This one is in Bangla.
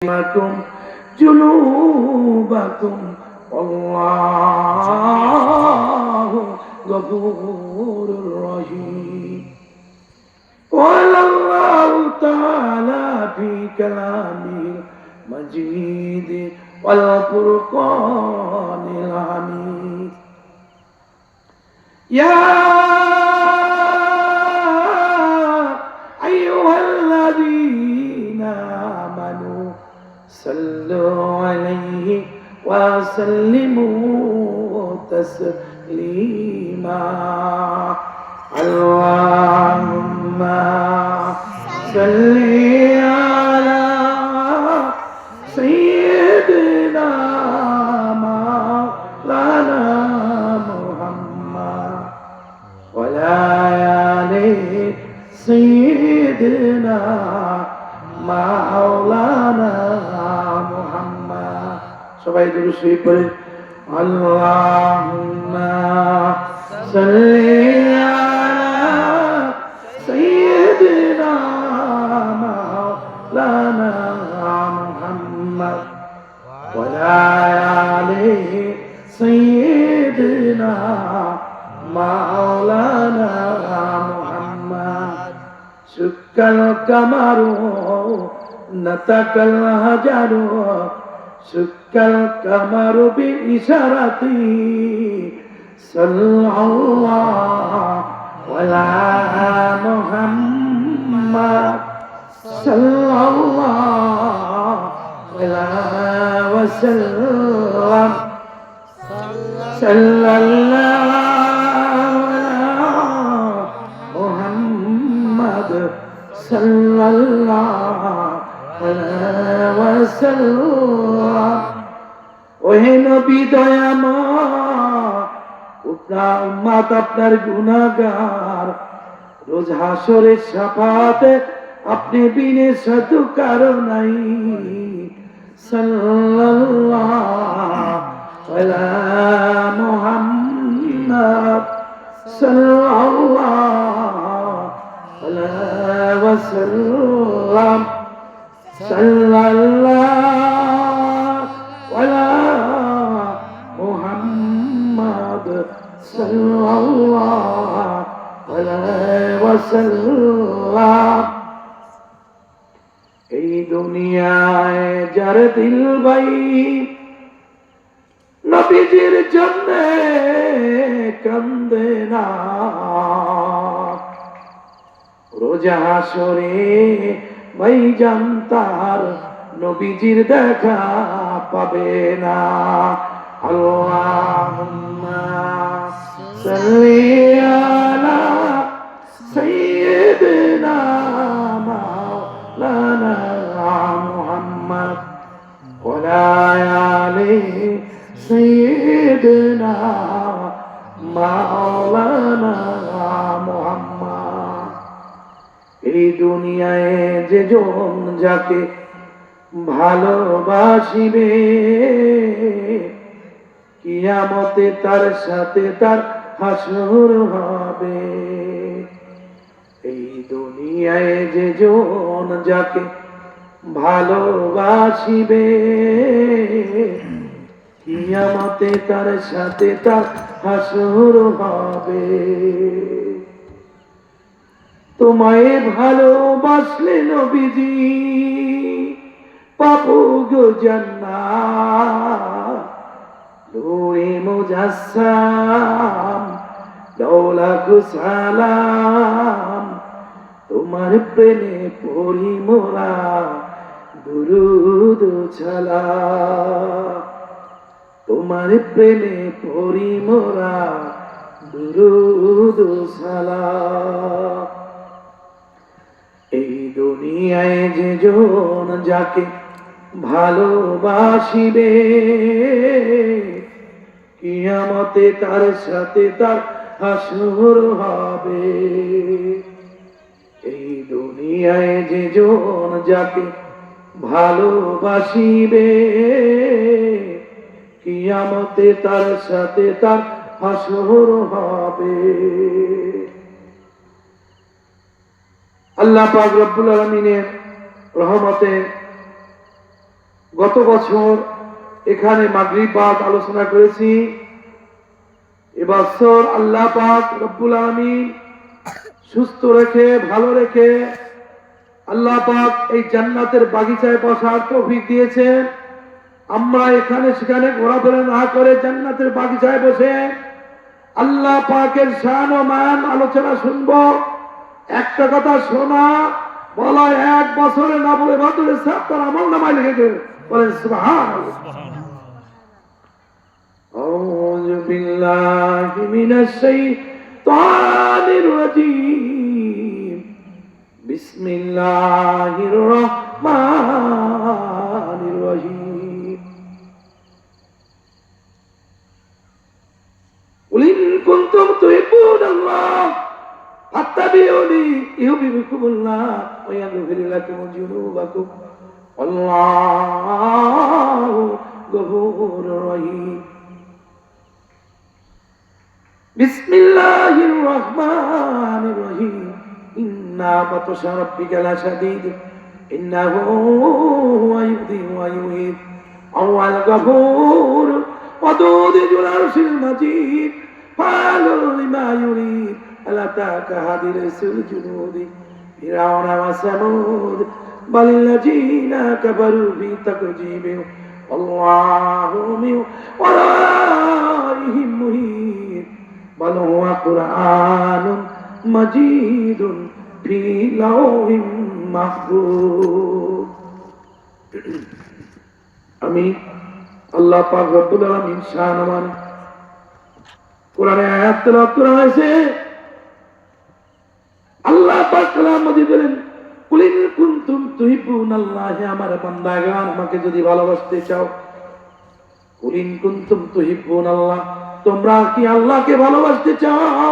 لكم جنوبكم والله غفور رحيم. قال الله تعالى في كلامه المجيد والفرقان الحميد: يا أيها الذين آمنوا صلوا عليه وسلموا تسليما. اللهم صل على سيدنا مولانا محمد وعلى آل سيدنا مولانا محمد. সবাই দুরূদ শরীফ পড়ে আল্লাহুম্মা সাল্লি আলা সাইয়্যিদিনা মাওলানা মুহাম্মদ ওয়া আলি সাইয়্যিদিনা মাওলানা মুহাম্মদ। সুক্কাল কামারু নাতাকাল হাজারু সুক্কাল কামারু বি ইশারাতি সাল্লাল্লাহু আলা মুহাম্মদ সাল্লাল্লাহু আলাইহি ওয়াসাল্লাম সাল্লাল্লাহু আলা মুহাম্মদ সাল্লাল্লাহু আলাইহি ওয়াসাল্লাম। ওহে নবী দয়াময়, আপনার উম্মত আপনার গুনাহগার, রোজ হাসরের শাফাতে আপনি বিনে সাধু কারো নাই। সাল্লাল্লাহু আলা মুহাম্মদ সাল্লাল্লাহু আলাইহি ওয়াসাল্লাম সাল্লাল্লাহু আলা মুহাম্মদ সাল্লাল্লাহু আলাইহি ওয়াসাল্লাম। এই দুনিয়ায় যার দিল ভাই নবীজির জন্য কান্দে না, রোজা হাসরে ভাই জানতার নবীজির দেখা পাবে না। আল্লাহুম্মা সাল্লি আলা সাইয়্যিদিনা মাওলানা মুহাম্মদ ওয়া আলি সাইয়্যিদিনা মাওলানা মুহাম্মদ। এই দুনিয়ায় যে জন যাকে ভালোবাসিবে কিয়ামতে তার সাথে তার হাসর হবে। এই দুনিয়ায় যে জন যাকে ভালোবাসিবে কিয়ামতে তার সাথে তার হাসর হবে। তোমায় ভালোবাসলে নবীজি পাবো গো জান্নাত। নূরে মুজাসসাম লাখো সালাম, তোমার প্রেমে পড়ি মোরা দুরূদ সালাম। তোমার প্রেমে পড়ি মোরা দুরূদ সালাম। এই দুনিয়ায় যে জন যাকে ভালোবাসিবে কিয়ামতে তার সাথে তার হাসর হবে। এই দুনিয়ায় যে জন যাকে ভালোবাসিবে কিয়ামতে তার সাথে তার হাসর হবে। আল্লাহ পাক রব্বুল আলামিনের রহমতে গত বছর এখানে মাগরিব বাদ আলোচনা করেছি। এবছর আল্লাহ পাক রব্বুল আলামিন সুস্থ রেখে ভালো রেখে আল্লাহ পাক এই জান্নাতের বাগিচায় বসার তৌফিক দিয়েছেন। আমরা এখানে সেখানে ঘোরাফেরা না করে জান্নাতের বাগিচায় বসে আল্লাহ পাকের শান ও মান আলোচনা শুনবো। একটা কথা শোনা বলা 1 বছরে 90 বছরের সব তার আমল নামায় লিখে দেবে। বলেন সুবহানাল্লাহ। আউযু বিল্লাহি মিনাশ শাইতানির রাজীম। বিসমিল্লাহির রহমানির রহিম। কুল ইন কুনতুম তুহিব্বুনাল্লাহ ফাত্তাবিউনি ইউহিব্বুকুমুল্লাহ ওয়া ইয়াগফির লাকুম যুনুবাকুম আল্লাহু গফুরুর রহিম। বিসমিল্লাহির রহমানির রহিম। ইন্না বাতশা রাব্বিকা লাশাদীদ ইন্নাহু হুয়া ইবদি ওয়া ইউঈদ আওয়াল গফুর ওয়াদুদ যুল আরশিল মাজিদ ফাআলু লিমা ইউরিদ আলাতাকা হাদিসুল জুনুদি ফিরাউনা ওয়া সামুদ বাল্লাযীনা কাফারু ফি তাকযীবিন আল্লাহু মিন ওয়ারাইহিম মুহীত বাল হুয়া কুরআনুন মাজিদুন ফি লাওহিম মাহফুজ। আমি আল্লাহ পাক রব্বুল আলামিন শান মান কোরআনে আয়াত তেলাওয়াত করা হয়েছে। আল্লাহ পাক কালাম মজিদ বলেন কুল ইন কুনতুম তুহিব্বুনাল্লাহ, আমার বান্দাগণ আমাকে যদি ভালোবাসতে চাও, কুল ইন কুনতুম তুহিব্বুনাল্লাহ, তোমরা কি আল্লাহকে ভালোবাসতে চাও?